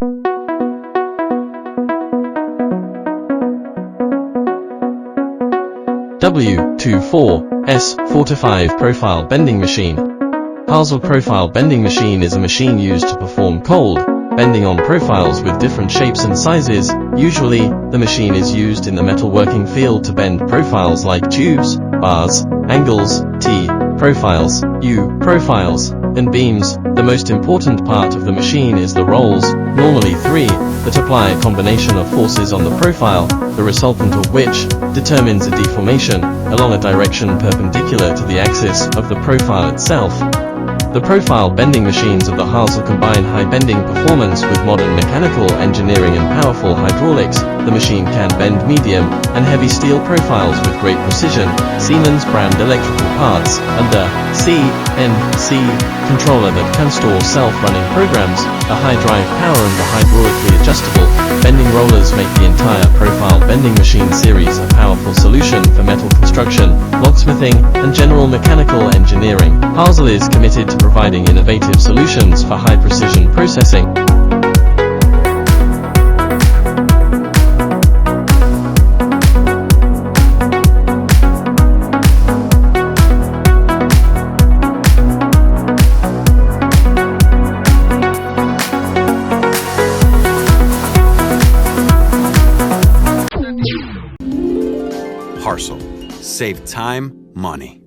W24S-45 Profile Bending Machine. HARSLE Profile Bending Machine is a machine used to perform cold bending on profiles with different shapes and sizes. Usually, the machine is used in the metalworking field to bend profiles like tubes, bars, angles, T profiles, U profiles, and beams. The most important part of the machine is the rolls, normally 3, that apply a combination of forces on the profile, the resultant of which determines a deformation along a direction perpendicular to the axis of the profile itself. The profile bending machines of the HARSLE combine high bending performance with modern mechanical engineering and powerful hydraulics. The machine can bend medium and heavy steel profiles with great precision. Siemens brand electrical parts and the CNC controller that can store self-running programs, a high drive power and the hydraulically adjustable bending rollers make the entire profile bending machine series a powerful solution for metal construction, locksmithing, and general mechanical engineering. HARSLE is committed to providing innovative solutions for high-precision processing. HARSLE. Save time, money.